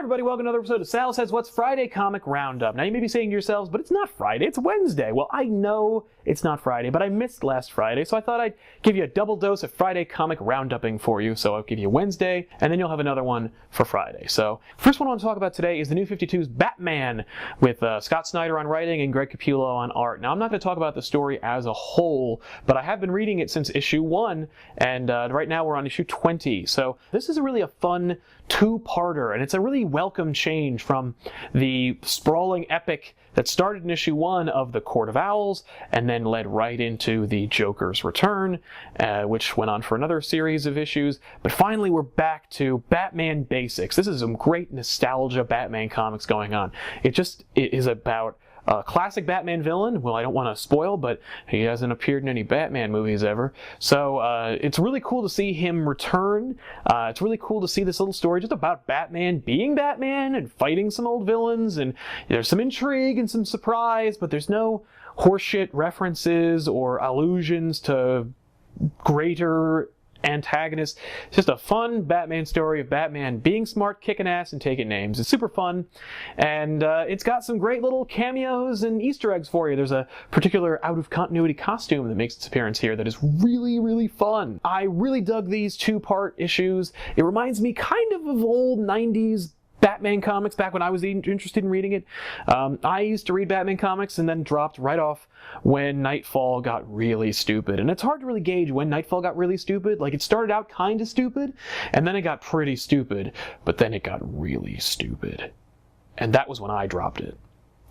everybody, welcome to another episode of Sal Says What's Friday Comic Roundup. Now you may be saying to yourselves, but it's not Friday, it's Wednesday. Well, I know it's not Friday, but I missed last Friday, so I thought I'd give you a double dose of Friday comic roundupping for you. So I'll give you Wednesday, and then you'll have another one for Friday. So first one I want to talk about today is the New 52's Batman, with Scott Snyder on writing and Greg Capullo on art. Now I'm not going to talk about the story as a whole, but I have been reading it since issue 1, and right now we're on issue 20. So this is really a fun two-parter, and it's a really welcome change from the sprawling epic that started in issue 1 of the Court of Owls and then led right into the Joker's Return, which went on for another series of issues. But finally we're back to Batman basics. This is some great nostalgia Batman comics going on. It is about a classic Batman villain. Well, I don't want to spoil, but he hasn't appeared in any Batman movies ever. So it's really cool to see him return. It's really cool to see this little story just about Batman being Batman and fighting some old villains. And there's some intrigue and some surprise, but there's no horseshit references or allusions to greater antagonist. It's just a fun Batman story of Batman being smart, kicking ass, and taking names. It's super fun, and it's got some great little cameos and Easter eggs for you. There's a particular out-of-continuity costume that makes its appearance here that is really, really fun. I really dug these two-part issues. It reminds me kind of old 90s Batman comics back when I was interested in reading it. I used to read Batman comics and then dropped right off when Nightfall got really stupid. And it's hard to really gauge when Nightfall got really stupid. Like, it started out kind of stupid, and then it got pretty stupid, but then it got really stupid. And that was when I dropped it.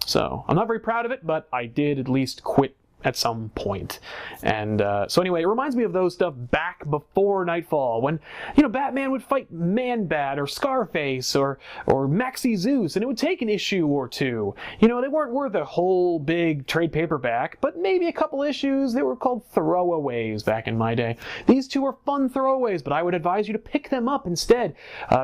So, I'm not very proud of it, but I did at least quit at some point. And so anyway, it reminds me of those stuff back before Nightfall, when, you know, Batman would fight Man-Bat or Scarface or Maxi Zeus, and it would take an issue or two. You know, they weren't worth a whole big trade paperback, but maybe a couple issues. They were called throwaways back in my day. These two are fun throwaways, but I would advise you to pick them up instead,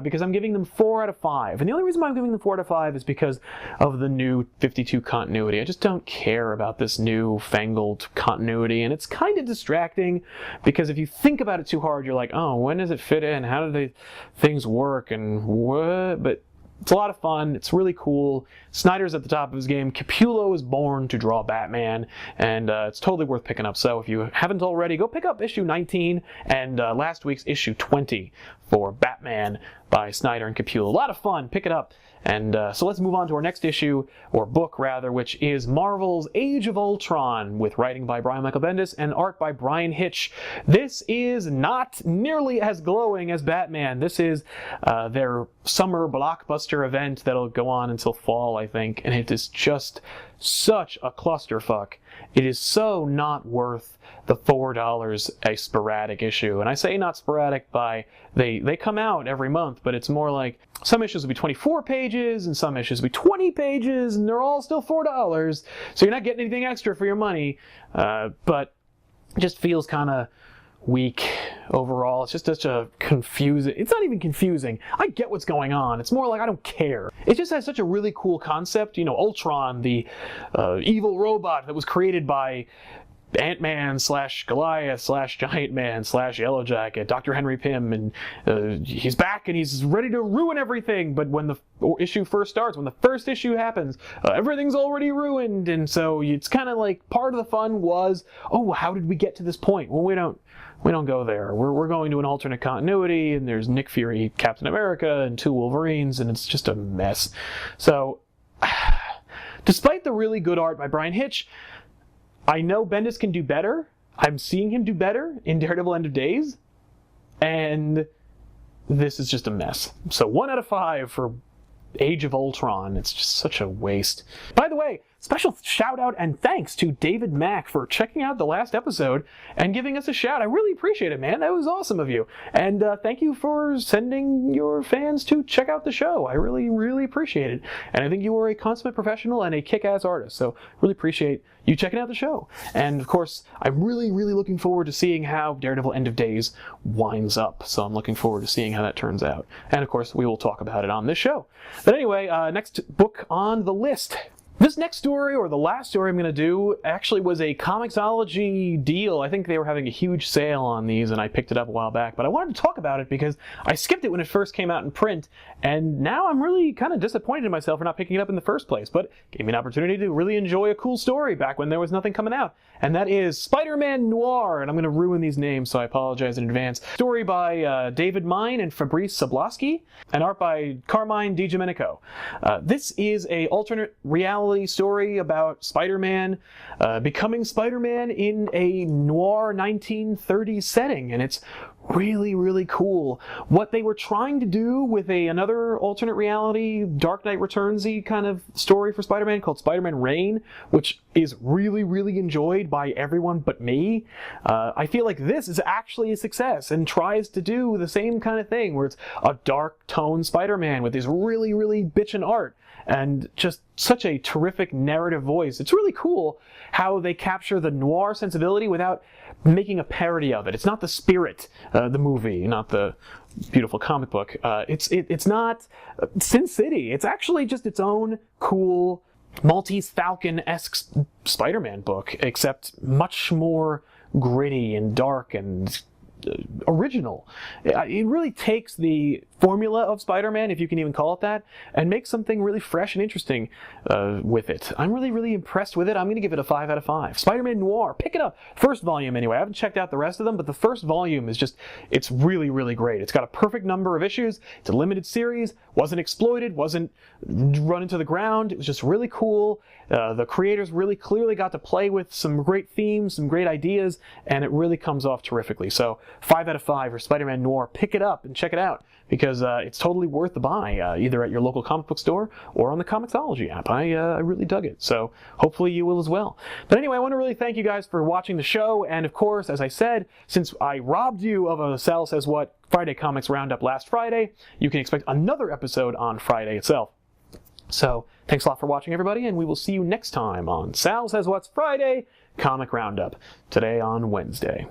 because I'm giving them 4 out of 5. And the only reason why I'm giving them 4 out of 5 is because of the new 52 continuity. I just don't care about this new fangled continuity, and it's kind of distracting because if you think about it too hard, you're like, oh, when does it fit in? How do things work? And what? But it's a lot of fun. It's really cool. Snyder's at the top of his game. Capullo is born to draw Batman, and it's totally worth picking up. So if you haven't already, go pick up issue 19 and last week's issue 20 for Batman by Snyder and Capullo. A lot of fun. Pick it up. And so let's move on to our next issue, or book rather, which is Marvel's Age of Ultron, with writing by Brian Michael Bendis and art by Brian Hitch. This is not nearly as glowing as Batman. This is their summer blockbuster event that'll go on until fall, I think, and it is just such a clusterfuck. It is so not worth the $4 a sporadic issue. And I say not sporadic by they come out every month, but it's more like some issues will be 24 pages and some issues will be 20 pages, and they're all still $4. So you're not getting anything extra for your money, but it just feels kind of weak overall. It's just such a confusing, it's not even confusing. I get what's going on. It's more like I don't care. It just has such a really cool concept. You know, Ultron, the evil robot that was created by Ant-Man / Goliath / Giant Man / Yellow Jacket, Dr. Henry Pym, and he's back and he's ready to ruin everything. But when the issue first starts, when the first issue happens, everything's already ruined. And so it's kind of like part of the fun was, oh, how did we get to this point? Well, we don't go there. We're going to an alternate continuity, and there's Nick Fury, Captain America, and 2 Wolverines, and it's just a mess. So, despite the really good art by Brian Hitch, I know Bendis can do better. I'm seeing him do better in Daredevil End of Days, and this is just a mess. So 1 out of 5 for Age of Ultron. It's just such a waste. By the way, special shout out and thanks to David Mack for checking out the last episode and giving us a shout. I really appreciate it, man. That was awesome of you. And thank you for sending your fans to check out the show. I really, really appreciate it. And I think you are a consummate professional and a kick-ass artist. So really appreciate you checking out the show. And of course, I'm really, really looking forward to seeing how Daredevil End of Days winds up. So I'm looking forward to seeing how that turns out. And of course, we will talk about it on this show. But anyway, next book on the list This next story, or the last story I'm going to do, actually was a Comixology deal. I think they were having a huge sale on these, and I picked it up a while back. But I wanted to talk about it because I skipped it when it first came out in print, and now I'm really kind of disappointed in myself for not picking it up in the first place. But it gave me an opportunity to really enjoy a cool story back when there was nothing coming out. And that is Spider-Man Noir, and I'm going to ruin these names, so I apologize in advance. Story by David Mine and Fabrice Sablaski, and art by Carmine DiGomenico. This is a alternate reality story about Spider-Man becoming Spider-Man in a noir 1930s setting, and it's really, really cool. What they were trying to do with another alternate reality, Dark Knight Returns-y kind of story for Spider-Man called Spider-Man Reign, which is really, really enjoyed by everyone but me. I feel like this is actually a success and tries to do the same kind of thing, where it's a dark tone Spider-Man with this really, really bitchin' art and just such a terrific narrative voice. It's really cool how they capture the noir sensibility without making a parody of it. It's not the Spirit, the movie, not the beautiful comic book. It's not Sin City. It's actually just its own cool Maltese Falcon-esque Spider-Man book, except much more gritty and dark and original. It really takes the formula of Spider-Man, if you can even call it that, and makes something really fresh and interesting with it. I'm really, really impressed with it. I'm going to give it a 5 out of 5. Spider-Man Noir, pick it up. First volume anyway. I haven't checked out the rest of them, but the first volume is just, it's really, really great. It's got a perfect number of issues. It's a limited series, wasn't exploited, wasn't run into the ground. It was just really cool. The creators really clearly got to play with some great themes, some great ideas, and it really comes off terrifically. So 5 out of 5 for Spider-Man Noir. Pick it up and check it out, because it's totally worth the buy, either at your local comic book store or on the Comixology app. I really dug it, so hopefully you will as well. But anyway, I want to really thank you guys for watching the show, and of course, as I said, since I robbed you of a Sal Says What Friday Comics Roundup last Friday, you can expect another episode on Friday itself. So, thanks a lot for watching, everybody, and we will see you next time on Sal Says What's Friday Comic Roundup, today on Wednesday.